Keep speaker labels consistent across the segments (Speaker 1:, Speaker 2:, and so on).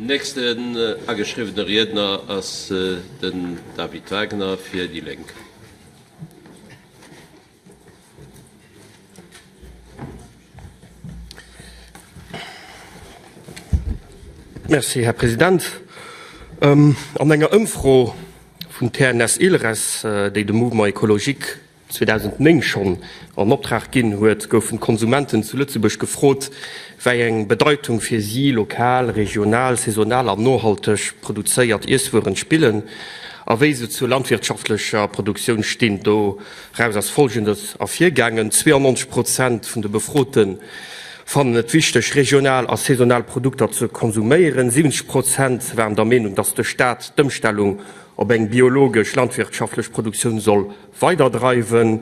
Speaker 1: Nächsten angeschriebene Redner als den David Wagner für die Lenk.
Speaker 2: Merci, Herr Präsident. An enger Umfrage von TNS Ilres, die de Mouvement Ökologik 2009 schon an Auftrag gin huet, goufen Konsumenten zu Lützeburg gefrot, wéi eng Bedeutung fir sie lokal, regional, saisonal an nohalteg produzéiert Iswuren spillen, aéi se zu landwirtschaftlicher Produktion stehen do raus as folgendes a Viergangen 92% vun de Befroten van net wichtech regional a saisonal Produkter zu konsumieren, 70% wären der Meinung, dass der Staat d'Umstellung ob eng biologisch landwirtschaftlich Produktion soll weiterdreiben,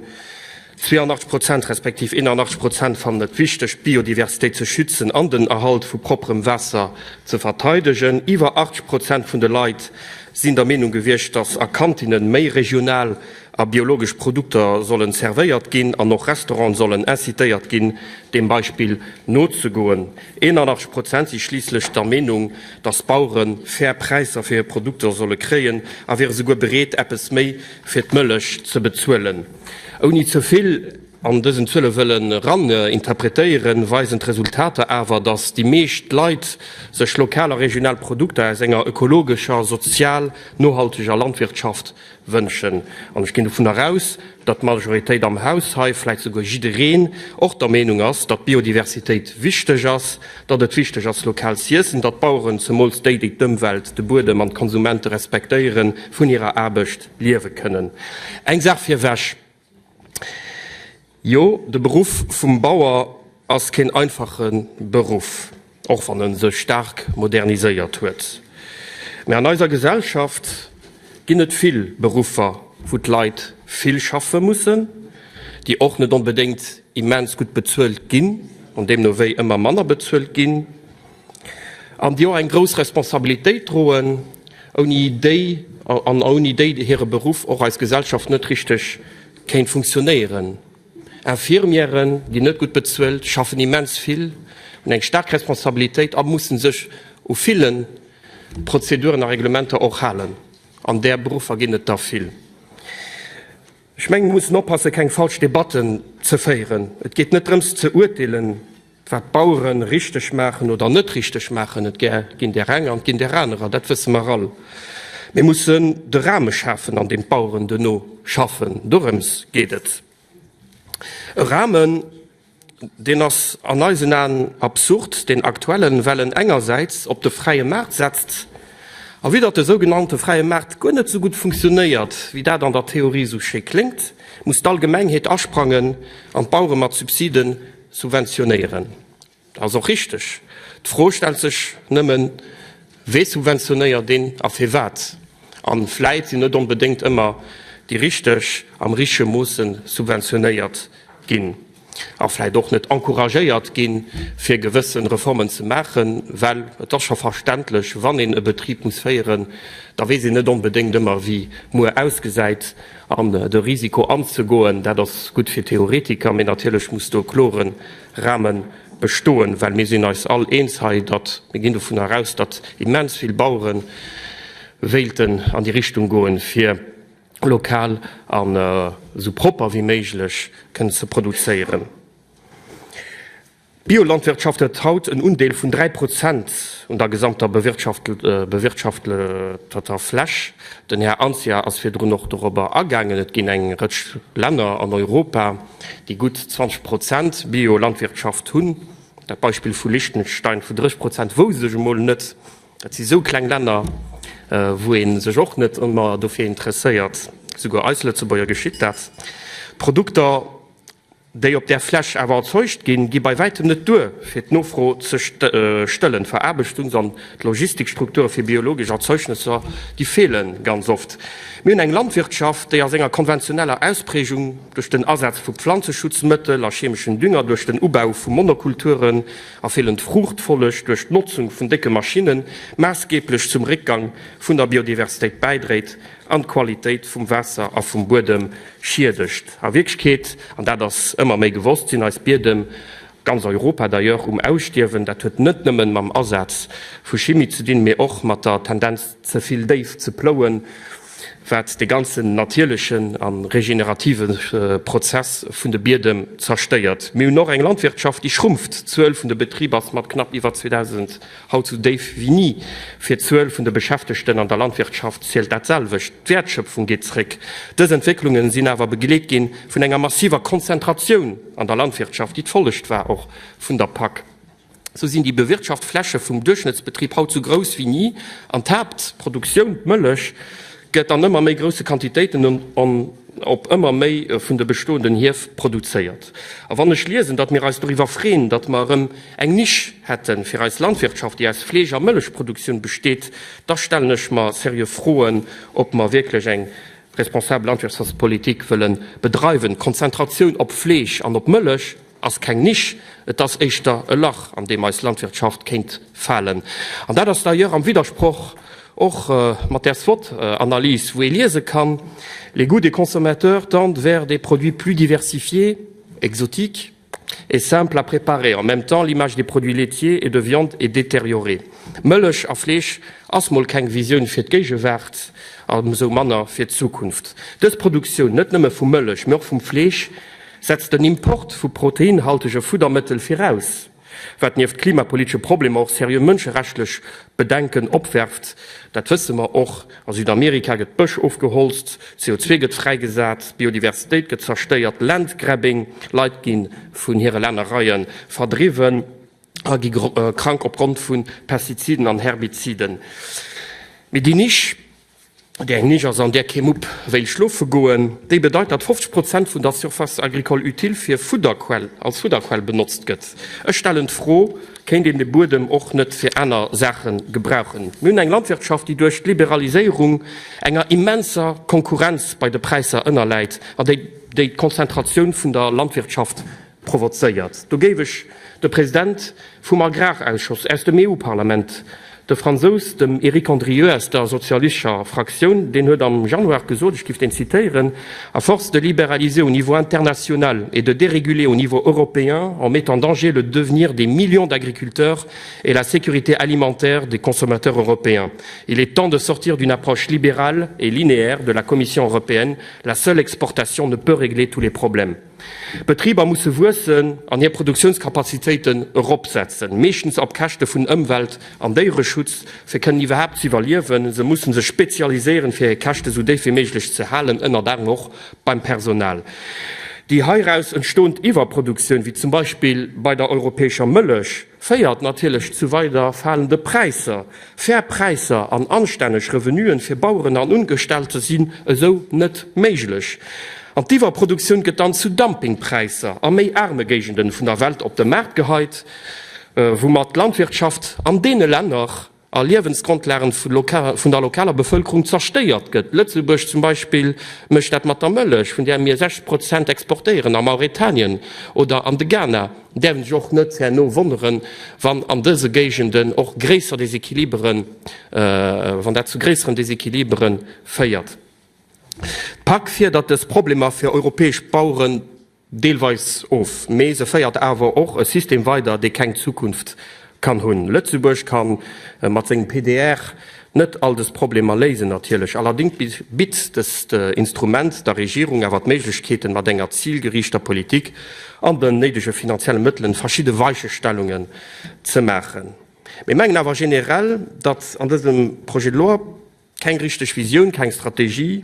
Speaker 2: 82% respektiv 81% van der wichtig Biodiversität zu schützen, an den Erhalt vu proprem Wasser zu verteidigen. Über 80% von der Leid sind der Meinung gewircht, dass Erkantinen méi regional a biologisch Produkte sollen serviert gehen, an noch Restaurants sollen incitiert gehen, dem Beispiel not zu goen. 81% sind schließlich der Meinung, dass Bauern fair Preise für ihre Produkte sollen kreen, aber wäre sogar bereit, etwas mehr für die Milch zu bezahlen. Auch nicht so viel an diesen Zöllewellen ran interpretieren, weisen Resultate aber, dass die meisten Leute sich lokale regionale Produkte aus einer ökologischer, sozial, nachhaltiger Landwirtschaft wünschen. Und ich gehe davon heraus, dass die Majorität am Haus, vielleicht sogar jederin, auch der Meinung ist, dass Biodiversität wichtig ist, dass es wichtig ist, lokal zu essen, dass Bauern zumal die Umwelt, die Boden und Konsumenten respektieren, von ihrer Arbeit leben können. Eine Sache für wäsch. Jo, der Beruf vom Bauer ist kein einfacher Beruf, auch wenn er sich stark modernisiert wird. Aber in unserer Gesellschaft gibt es viele Berufe, wo die Leute viel schaffen müssen, die auch nicht unbedingt immens gut bezahlt gehen und dem nur immer Männer bezahlt gehen, und die auch eine große Responsabilität drohen, ohne Idee, die ihren Beruf auch als Gesellschaft nicht richtig funktionieren. Firmen, die nicht gut bezahlt, schaffen immens viel und eine starke Responsabilität, aber müssen sich auf vielen Prozeduren und Reglementen auch halten. An der Beruf vergeht da viel. Ich meine, wir müssen aufpassen, keine falschen Debatten zu führen. Es geht nicht darum, zu urteilen, was Bauern richtig machen oder nicht richtig machen. Es geht der eine und geht der andere, das wissen wir alle. Wir müssen den Rahmen schaffen, an dem Bauern noch schaffen. Darum geht es. Ein Rahmen, den das an unseren absurd, den aktuellen Wellen engerseits auf den freien Markt setzt, aber wieder der sogenannte freie Markt gar nicht so gut funktioniert, wie das an der Theorie so schön klingt, muss die Allgemeinheit ansprangen und Bauern mit Subsidien subventionieren. Das ist auch richtig. Die Frage stellt sich nicht, wer subventioniert den auf für was? Und vielleicht sind nicht unbedingt immer die richtig am richtigen Mussen subventioniert gehen. Auch vielleicht auch nicht encouragiert gehen, für gewisse Reformen zu machen, weil das schon verständlich, wann in einen Betrieb muss feiern, da weiß ich nicht unbedingt immer, wie nur ausgeseit an das Risiko anzugehen, da das gut für Theoretiker, aber natürlich muss der klaren Rahmen bestehen, weil wir sind uns alle einig, dass wir gehen davon heraus, dass immens viele Bauern wählten an die Richtung gehen, für lokal an so proper wie möglich können zu produzieren. Biolandwirtschaft hat heute einen Anteil von 3% und der gesamten bewirtschafteter Fläche. Denn Herr Anzia, als wir noch darüber angegangen, es gibt einige Länder in Europa, die gut 20% Biolandwirtschaft haben. Das Beispiel von Liechtenstein von 30%, wo sie sich mal nicht. Das sind so kleine Länder, wo ihn sich auch nicht immer dafür interessiert, sogar als Lützeburger geschickt hat. Produkte, die auf der Fläche aber erzeugt gehen, die bei weitem nicht durch, für die Nachfrage zu stellen, Verarbeitung, sondern die Logistikstruktur für biologische Erzeugnisse, die fehlen ganz oft. Wir haben eine Landwirtschaft, die aus einer konventionellen Ausprägung durch den Einsatz von Pflanzenschutzmitteln, chemischen Dünger, durch den Umbau von Monokulturen, fehlend Fruchtfolge, durch die Nutzung von dicken Maschinen maßgeblich zum Rückgang von der Biodiversität beiträgt, an die Qualität vom Wasser und vom Boden schädigt. In Wirklichkeit, und da das immer mehr gewusst sind als Bierdem, ganz Europa d'ailleurs Ausstiwen, dat huet net nëmmen mam Ersatz vu Chemie zu dienen, mir och mat der Tendenz zuviel Dave zu plouen, wat de ganzen natierlichen an regenerativen Prozess vun de Bierdem zersteiert. Mi noch eng Landwirtschaft die schrumpft 12 vun de Betriebers mat knapp iwwer 2000 haut zu Dave wie nie fir 12 vun de Beschäftigten an der Landwirtschaft zählt dat selwech Wertschöpfung gehtreck. Des Entwicklungen sind awer begelegt gin vun enger massiver Konzentration an der Landwirtschaft, die follecht war auch vun der PAK. So sind die Bewirtschaftsfläche vum Durchschnittsbetrieb haut zu groß wie nie an Produktion mëllech gëtt an ëmmer méi grosse Quantitéiten op ëmmer méi vun de bestehenden Hief produzéiert. A wannnech lesen, dat mir als darüber freen, dat mar eng nicht hätten fir als Landwirtschaft, die als Fleger Mëllechproduktion besteht, da stellench ma serie frohen, ob man wirklich eng responsable Landwirtschaftspolitik willen betreiben. Konzentration op Fleisch an op Mëllech as keng nicht, das echtter Lach, an dem als Landwirtschaft kennt fallen. An da das da hier am Widerspruch auch mat der SWOT-Analyse, wo lese kann, les goûts des consommateurs tendent vers des produits plus diversifiés, exotiques et simples à préparer. En même temps, l'image des produits laitiers et de viande est détériorée. Mëllech a Fleisch ass moll keng Vision fir d'Geigewert an so Manner fir d'Zukunft. Dës Produktion net nëmme vum Mëllech, mör vum Fleisch setzt den Import vu proteinhaltege Futtermittel voraus, wat nieft klimapolitische Probleme auch serie mënscherechtlich Bedenken opwerft. Dat wisse man auch an Südamerika get Bëch aufgeholzt, CO2 get freigesat, Biodiversität get zersteiert, Landgrabbing, Leiit gin vun hire Lännereien verdriven, krank opgrund vun Pestiziden an Herbiziden. Mit die nicht der Niger an der Kemup wéi schlufe goen, déi bedeit dat 50% vun der Surface agricole util fir Futterquell als Futterquell benutzt gëtt. Ech stellen froh, kennt den de Bodem och net fir aner Sachen gebrauchen. Mün eng Landwirtschaft, die durch Liberalisierung enger immenser Konkurrenz bei de Preiser ënnerleit, a déi Konzentration vun der Landwirtschaft provozeiert. Do gewech de Präsident vum Agrarausschuss aus dem EU-Parlament, de Franzos dem Eric Andrieux aus der sozialistischer Fraktion, den huet am Januar gesot, ich gif den zitieren, à force de libéraliser au niveau international et de déréguler au niveau européen, en met en danger le devenir des millions d'agriculteurs et la sécurité alimentaire des consommateurs européens. Il est temps de sortir d'une approche libérale et linéaire de la Commission européenne. La seule exportation ne peut régler tous les problèmes. Betrieber musse Wussen an ihr Produktionskapazitäten opsetzen, meschens op Kachte vun Umwelt an déiere Schutz fir können iwwerhap zivaluieren, se mussssen se spezialisieren fir Kachte so déi wie méiglech ze halen, ënner da noch beim Personal. Die heraus entstond Iwerproduktion, wie zum Beispiel bei der europäischer Mëllech, feiert natürlich zu weiter fallende Preise. Verpreise an anständig Revenuen fir Bauern an Ungestellte sinn so net méiglech. An dieser Produktion geht dann zu Dumpingpreise an méi arme Gegenden vun der Welt op den Markt geheit, wo mat Landwirtschaft an dee Länder a Lebensgrundlagen vun der lokaler Bevölkerung zersteiert gëtt. Lützelburg zum Beispiel mecht dat mat der Mëllech, vun der mir 6% exportieren an Mauretanien oder an de Ghana, derwen joch net no wonderen, wann an dese Gegenden och gräser Desequilibren, wann dat zu gräseren Desequilibren feiert. Pack fir dat das Problem fir europäesch Bauern deelweis of. Mese feiert awer och e System weiter, de keng Zukunft kann hunn. Lützelburg kann mat seg PDR net all das Problem lesen natürlich. Allerdings bit das Instrument der Regierung erwart Möglichkeiten mat enger zielgerichter Politik an den nedische finanziellen Mitteln verschiedene Weichenstellungen zu machen. Wir mengen aber generell, dat an diesem Projekt Loi keine richtige Vision, keine Strategie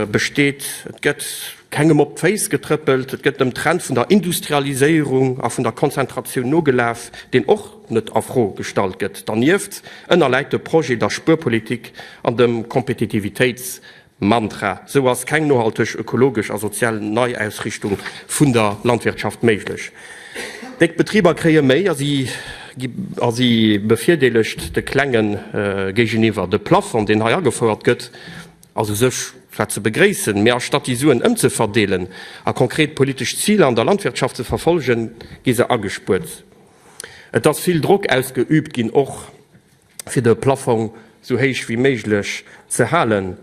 Speaker 2: besteht. Es gibt keinem op Face getrippelt, es gibt einen Trend von der Industrialisierung, auch von der Konzentration no gelaufen, den auch nicht afro gestaltet. Dann hilft einerlei Projekt der Spurpolitik an dem Kompetitivitätsmantra. So was keine nachhaltig, ökologisch und soziale Neuausrichtung von der Landwirtschaft möglich. Die Betrieber kriegen mehr, sie befehldigt de klengen gegeniwwer de Plafon, den her gefordert gëtt, also sech ze begréessen, mehr Statisuren zu verdelen, a konkret politisch Ziele an der Landwirtschaft zu verfolgen, gise agespurt. Et das viel Druck ausgeübt gin och fir de Plafon so héich wie méiglech ze halen.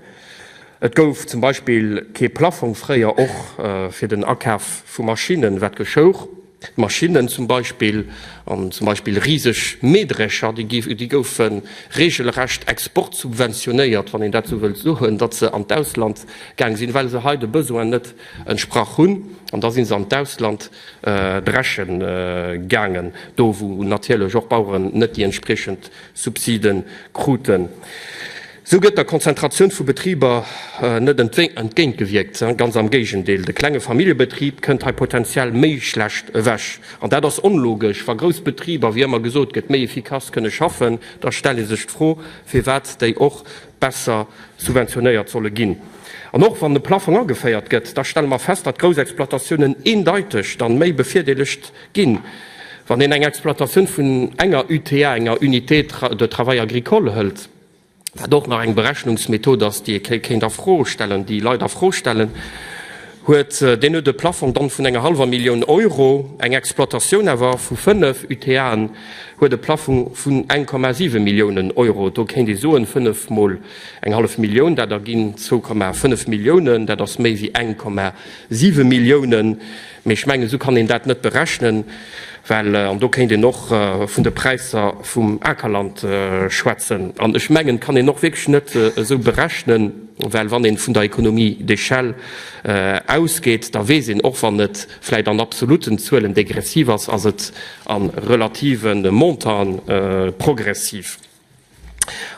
Speaker 2: Et gouf zum Beispiel ke Plafonréier och fir den Akaf vu Maschinen wat geschouch. Maschinen zum Beispiel riesig Mähdrescher, die goufen regelrecht Export subventioniert, wann den dazu will suchen, dat sie an Ausland gang sind, weil sie heute besoen net entsprach hun und da sind sie an Ausland dreschen gangen, do wo natürlich auch Bauern net die entsprechend Subsiden kruten. So gëtt der Konzentration vu Betrieber net entgéint gewirkt, ganz am Gegendeel. De klenge Familiebetrieb kënnt ha potenziell méi schlecht wäch. An dat das unlogisch, war Großbetrieber wie immer gesot gët méi effikaz kënne schaffen, da stelle sech froh, fir wat déi och besser subventionéiert zolle ginn. An noch wann de Plafond angeféiert gëtt, da stelle man fest, dat Groexploitationen indeutig dann méi befirdeligt ginn. Wann en eng Exploitationun vun enger UTA, enger Unité de Travail agricole hëlt, doch nach eng Berechnungsmethode, dass die Kinder frohstellen, die Leute frohstellen, huet den de Plafond dann vun enger €500.000 eng Exploitation erwer vu 5 UTAen huet de Plafond vun 1,7 Millionen €. Do ken die soen 5 mal eng €500.000, dat da ginn 2,5 Millionen, dat ass méi wie 1,7 Millionen. Mech menge so kann den dat net berechnen, weil an do kennt noch vun de Preiser vum Ackerland schwätzen. An ech menggen kann noch wirklich net so berechnen, weil wann den vun der Ökonomie de Shell ausgeht, da wesinn och van netläit an absoluten Zuelen degressiv as et an relativen Montan progressiv.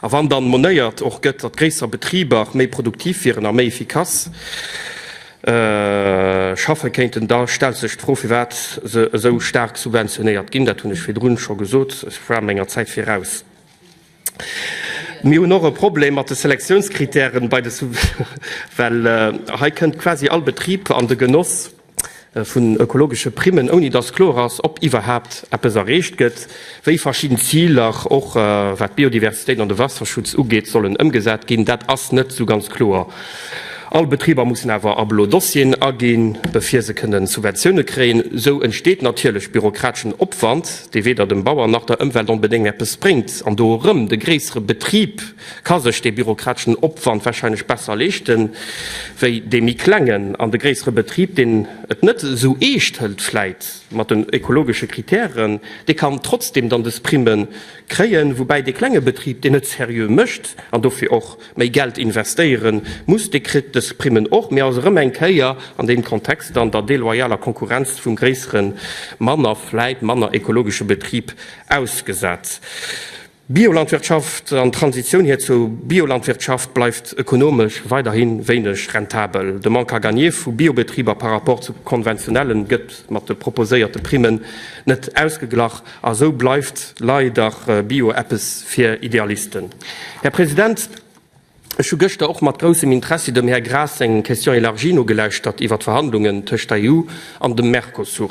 Speaker 2: A wann dann monéiert och gëtt dat gréser Betrieber méi produktiv wären a méi effikaz, schaffe kenten da stel sech Profiwert so stark subventioniert ginn, dat hunn ich fir Drun schon gesot, war méger Zeit fir raus. Mi noch ein Problem mat de Selektionskriterien bei ha kënnt quasi all Betrieb an de Genoss vun ökologische Primen oni das Chloras op iwwerhaft Appppes errecht gëtt, wéi verschieden Zieler och wat Biodiversität an de Wasserschutz ugeet sollen ëmgesät ginn, dat ass net so ganz klar. All Betrieber mussssen awer ablo Dossien agin, befir se kënnen Subventionioune kreen. So entsteet natierlech bürokratischen Opwand, déi weder dem Bauer nach der Ëmwelt unbedingt Appppes bringt. An do rëm de gréesere Betrieb ka sech de bürokratischen Opwand wahrscheinlich besser lechten, wéi demi klengen an de gréesere Betrieb, den et net so echt hëlt fleit mat den ökologische Kriterien, de kann trotzdem dann des Primen kreien, wobei de Klängebetrieb den net serieux mëcht, an dofir och méi Geld investieren, muss de Krit des Primen och mehr als eng Käier an den Kontext an der deloyaler Konkurrenz vum gräseren Manner Fleit, Manner ökologische Betrieb ausgesetzt. Biolandwirtschaft an Transition hier zu Biolandwirtschaft bleibt ökonomisch weiterhin wenig rentabel. De manque à gagner vu Biobetrieber par rapport zu konventionellen gëtt mat de proposéierte Primen net ausgeglach, also bleibt leider Bio-Appes fir Idealisten. Herr Präsident, ich gëchte auch mat großem Interesse dem Herr Gras eng Question Elargino gelecht hat iwwer Verhandlungen tech der EU an dem Mercosur.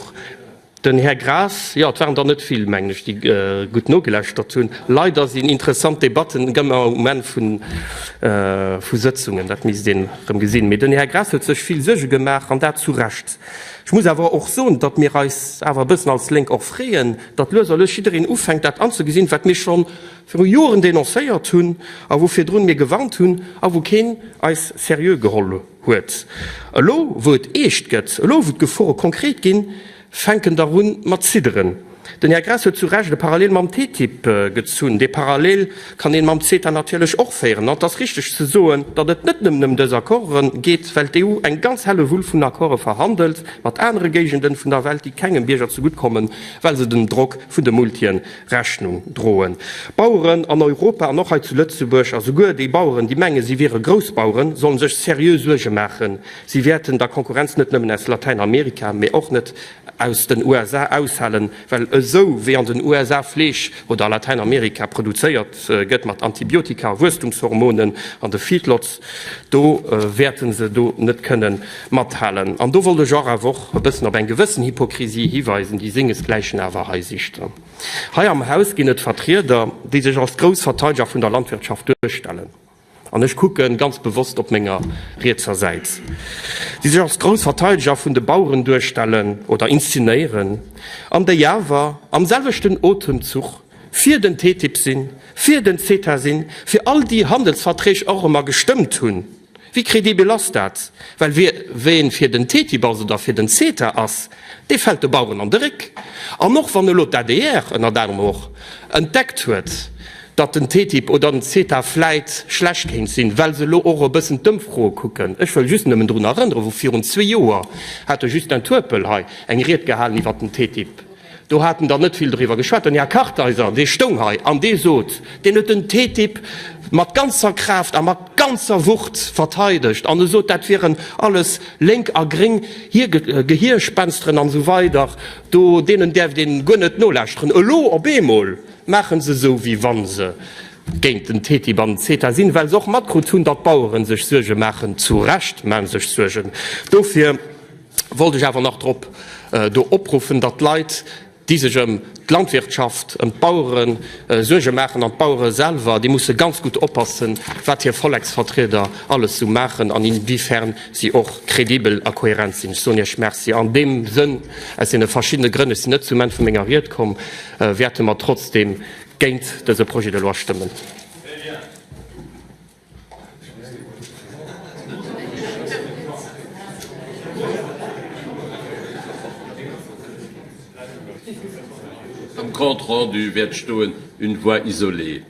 Speaker 2: Den Herr Gras, ja, waren da net viel Mänglisch, die gut no gelecht dat hunn. Leider sind interessante Debatten gëmmer moment vun Sitzungen, dat mis den gesinn. Mit den Herr Gras huet sech viel Sege gemacht an dat zurecht. Ich muss aber auch so, dat mir awer bisssen als Link auch freeen, dat Loserlech schiin ufängt dat anzugesinn, wat mich schon für Joren dennoncéiert hunn, a wofir drun mir gewarnt hunn, a wo ken als serieux geholle huet. Lo wo et echt gëtt, lo wo gefore konkret ginn, fänken darun mat zideren. Den Herr Gras zu recht de parallel mam TTIP gezun. De parallel kann den mam CETA natürlich auch feieren. Und das richtig zu soen, dat het net nimm des Akkoren geht, weil die EU eng ganz helle Wul vun Akkorde verhandelt, wat andere Gegenden vun der Welt, die kengen Bierger zugutkommen, weil se den Druck vun de Multien Rechnung drohen. Bauern an Europa noch zu Lützeburg, also go die Bauern, die Menge sie wäre Großbauern, sollen sech seriös Suge machen. Sie werden der Konkurrenz net nimmen aus Lateinamerika, mir auch net aus den USA aushalen, weil so wie an den USA Fleisch oder Lateinamerika produziert gëtt mat Antibiotika, Wurstungshormonen an de Feedlots, do werden se do net können mathalen. An do wollte genre woch bisssen op en gewissen Hypokrisie hiweisen, die singesgleichen Erwerheisichter. Hai am Haus ginnet Vertreter, die sich als Großverteidiger vun der Landwirtschaft durchstellen. Und ich gucke ganz bewusst op ménger Rezerseits. Die sich als Großverteidiger vun de Bauern durchstellen oder inszenieren, an der Java am selvechten Otemzug fir den TTIP sinn, fir den CETA sinn, fir all die Handelsverträge auch immer gestimmt hun. Wie kredibel ass dat? Weil wen fir den TTIP oder fir den CETA ass, de fällt de Bauern an Rick. An noch van de Lot ADR ënner derm och entdeckt huet, dat den TTIP oder den CETA fleit schlecht hin sinn, weil se lo euro bëssen dëmfro kucken. Ech will just nëmmen run erinnern, wo 4 Joer hat just ein Turpel hei eng Reet gehalen iwwer den TTIP. Do hatten da net viel drüber geschwat ja Karteiser de Stonghai an de sot den den TTIP mat ganzer Kraft a mat ganzer Wucht verteidigt an so dat wären alles lenk a gering hier Gehirspennstren an so weiter do denen der den gonnet nolächten lo op Bemol machen se so wie wann se géint den TTIP an CETA sinn, weil soch Makro tun dat Bauuren sech Suge machen zu recht man sech sugen. Dofir wollte ich aber noch drop do oprufen dat Leiit diese Landwirtschaft und Bauern Suge machen an Bauern selber, die muss ganz gut oppassen, wat hier Volksvertreter alles zu machen, an inwiefern sie auch kredibel a kohärent sind. So Merci. An dem Sinn es in verschiedene Gründe sind net zu men vermengeriert kommen, werden man trotzdem géint diese Projekt de loi stimmen.
Speaker 1: Am compte rendu wird stehen une voix isolée.